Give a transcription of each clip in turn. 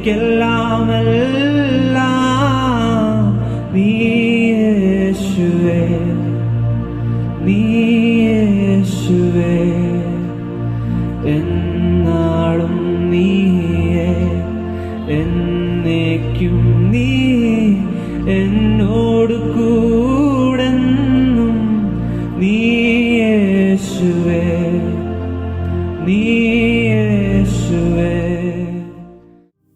എനിക്കെല്ലാം എല്ലാം നീ യേശുവേ, നീ യേശുവേ, എന്നാളും നീയേ, എന്നേക്കും നീ എന്നോട് കൂടെന്നും നീ യേശുവേ, നീ യേശുവേ.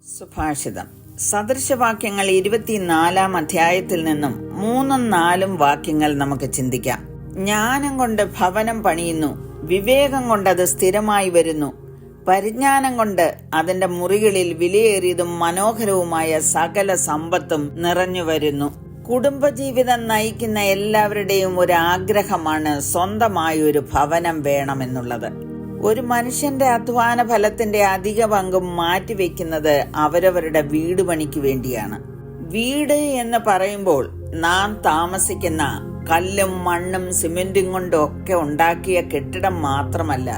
സുഭാഷിതം സദൃശവാക്യങ്ങൾ 24 അധ്യായത്തിൽ നിന്നും 3-4 വാക്യങ്ങൾ നമുക്ക് ചിന്തിക്കാം. ജ്ഞാനം കൊണ്ട് ഭവനം പണിയുന്നു, വിവേകം കൊണ്ടത് സ്ഥിരമായി വരുന്നു, പരിജ്ഞാനം കൊണ്ട് അതിന്റെ മുറികളിൽ വിലയേറിയതും മനോഹരവുമായ സകല സമ്പത്തും നിറഞ്ഞു വരുന്നു. കുടുംബജീവിതം നയിക്കുന്ന എല്ലാവരുടെയും ഒരു ആഗ്രഹമാണ് സ്വന്തമായ ഒരു ഭവനം വേണമെന്നുള്ളത്. ഒരു മനുഷ്യന്റെ അധ്വാന ഫലത്തിന്റെ അധിക പങ്കും മാറ്റിവെക്കുന്നത് അവരവരുടെ വീട് പണിക്ക് വേണ്ടിയാണ്. വീട് എന്ന് പറയുമ്പോൾ നാം താമസിക്കുന്ന കല്ലും മണ്ണും സിമെന്റും കൊണ്ടും ഒക്കെ ഉണ്ടാക്കിയ കെട്ടിടം മാത്രമല്ല,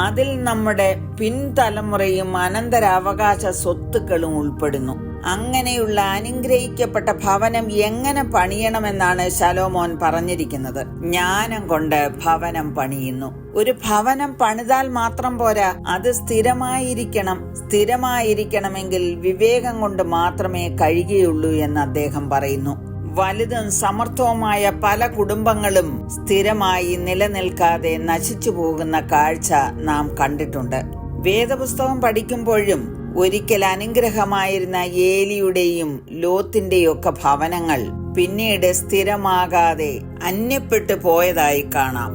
അതിൽ നമ്മുടെ പിൻതലമുറയും അനന്തരാവകാശ സ്വത്തുക്കളും ഉൾപ്പെടുന്നു. അങ്ങനെയുള്ള അനുഗ്രഹിക്കപ്പെട്ട ഭവനം എങ്ങനെ പണിയണമെന്നാണ് ശലോമോൻ പറഞ്ഞിരിക്കുന്നത്. ജ്ഞാനം കൊണ്ട് ഭവനം പണിയുന്നു. ഒരു ഭവനം പണിതാൽ മാത്രം പോരാ, അത് സ്ഥിരമായിരിക്കണം. സ്ഥിരമായിരിക്കണമെങ്കിൽ വിവേകം കൊണ്ട് മാത്രമേ കഴിയുകയുള്ളൂ എന്ന് അദ്ദേഹം പറയുന്നു. വലുതും സമർത്ഥവുമായ പല കുടുംബങ്ങളും സ്ഥിരമായി നിലനിൽക്കാതെ നശിച്ചു പോകുന്ന കാഴ്ച നാം കണ്ടിട്ടുണ്ട്. വേദപുസ്തകം പഠിക്കുമ്പോഴും ഒരിക്കൽ അനുഗ്രഹമായിരുന്ന ഏലിയുടെയും ലോത്തിന്റെയും ഒക്കെ ഭവനങ്ങൾ പിന്നീട് സ്ഥിരമാകാതെ അന്യപ്പെട്ടു പോയതായി കാണാം.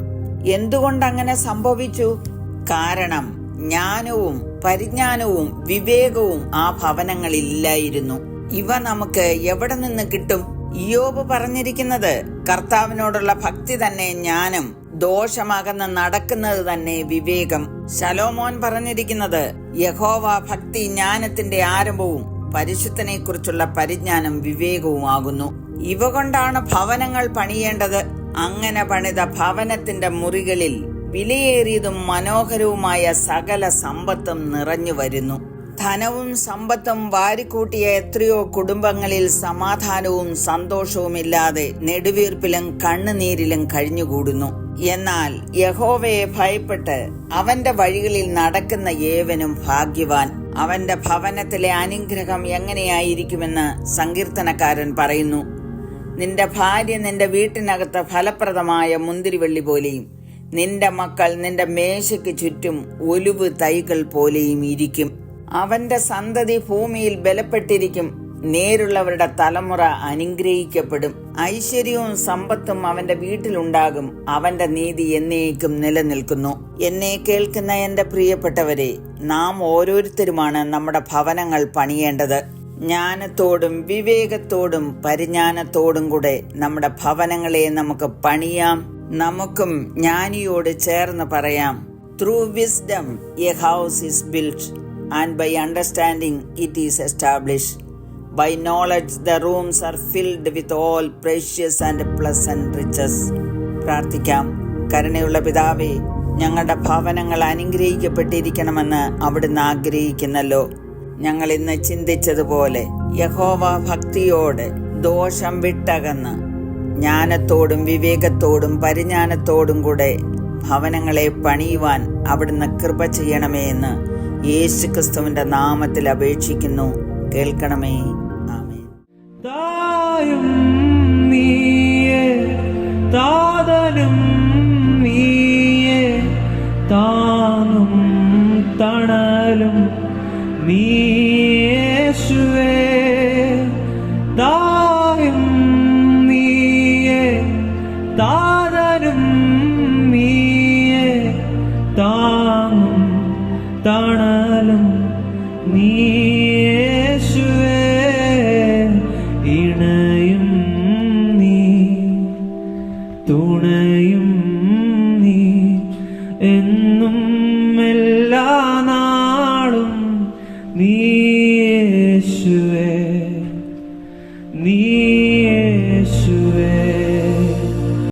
എന്തുകൊണ്ടങ്ങനെ സംഭവിച്ചു? കാരണം ജ്ഞാനവും പരിജ്ഞാനവും വിവേകവും ആ ഭവനങ്ങളില്ലായിരുന്നു. ഇവ നമുക്ക് എവിടെ നിന്ന് കിട്ടും? ഇയ്യോബ് പറഞ്ഞിരിക്കുന്നത് കർത്താവിനോടുള്ള ഭക്തി തന്നെ ജ്ഞാനം, ദോഷമകന്ന് നടക്കുന്നത് തന്നെ വിവേകം. ശലോമോൻ പറഞ്ഞിരിക്കുന്നത് യഹോവ ഭക്തി ജ്ഞാനത്തിന്റെ ആരംഭവും പരിശുദ്ധനെ കുറിച്ചുള്ള പരിജ്ഞാനം വിവേകവുമാകുന്നു. ഇവ കൊണ്ടാണ് ഭവനങ്ങൾ പണിയേണ്ടത്. അങ്ങനെ പണിത ഭവനത്തിന്റെ മുറികളിൽ വിലയേറിയതും മനോഹരവുമായ സകല സമ്പത്തും നിറഞ്ഞു വരുന്നു. ധനവും സമ്പത്തും വാരിക്കൂട്ടിയ എത്രയോ കുടുംബങ്ങളിൽ സമാധാനവും സന്തോഷവുമില്ലാതെ നെടുവീർപ്പിലും കണ്ണുനീരിലും കഴിഞ്ഞുകൂടുന്നു. എന്നാൽ യഹോവയെ ഭയപ്പെട്ട് അവന്റെ വഴികളിൽ നടക്കുന്ന ഏവനും ഭാഗ്യവാൻ. അവന്റെ ഭവനത്തിലെ അനുഗ്രഹം എങ്ങനെയായിരിക്കുമെന്ന് സങ്കീർത്തനക്കാരൻ പറയുന്നു. നിന്റെ ഭാര്യ നിന്റെ വീട്ടിനകത്ത് ഫലപ്രദമായ മുന്തിരിവള്ളി പോലെയും നിന്റെ മക്കൾ നിന്റെ മേശയ്ക്ക് ചുറ്റും ഒലിവ് തൈകൾ പോലെയും ഇരിക്കും. അവന്റെ സന്തതി ഭൂമിയിൽ ബലപ്പെട്ടിരിക്കും. നേരുള്ളവരുടെ തലമുറ അനുഗ്രഹിക്കപ്പെടും. ഐശ്വര്യവും സമ്പത്തും അവന്റെ വീട്ടിലുണ്ടാകും. അവന്റെ നീതി എന്നേക്കും നിലനിൽക്കുന്നു. എന്നെ കേൾക്കുന്ന എന്റെ പ്രിയപ്പെട്ടവരെ, നാം ഓരോരുത്തരുമാണ് നമ്മുടെ ഭവനങ്ങൾ പണിയേണ്ടത്. ജ്ഞാനത്തോടും വിവേകത്തോടും പരിജ്ഞാനത്തോടും കൂടെ നമ്മുടെ ഭവനങ്ങളെ നമുക്ക് പണിയാം. നമുക്കും ജ്ഞാനിയോട് ചേർന്ന് പറയാം, through wisdom A house is built and by understanding it is established. By knowledge the rooms are filled with all precious and pleasant riches. പ്രാർത്ഥിക്കാം. കരുണയുള്ള പിതാവേ, ഞങ്ങളുടെ ഭവനങ്ങൾ അനുഗ്രഹിക്കപ്പെട്ടിരിക്കണമെന്ന് അവിടുന്ന് ആഗ്രഹിക്കുന്നല്ലോ. ഞങ്ങൾ ഇന്ന് ചിന്തിച്ചതുപോലെ യഹോവ ഭക്തിയോട് ദോഷം വിട്ടകന്ന് ജ്ഞാനത്തോടും വിവേകത്തോടും പരിജ്ഞാനത്തോടും കൂടെ ഭവനങ്ങളെ പണിയുവാൻ അവിടുന്ന് കൃപ ചെയ്യണമേ എന്ന് യേശുക്രിസ്തുവിന്റെ നാമത്തിൽ അപേക്ഷിക്കുന്നു. കേൾക്കണമേ. ആമേൻ. തായും നീയേ, താതനും നീയേ, താങ്ങും തണലും നീയേശുവേ. തായും നീയേ, താതനും നീയേ, താങ്ങും തണലും നീയേശുവേ. ഇണയും നീ, തുണയും നീ, എന്നും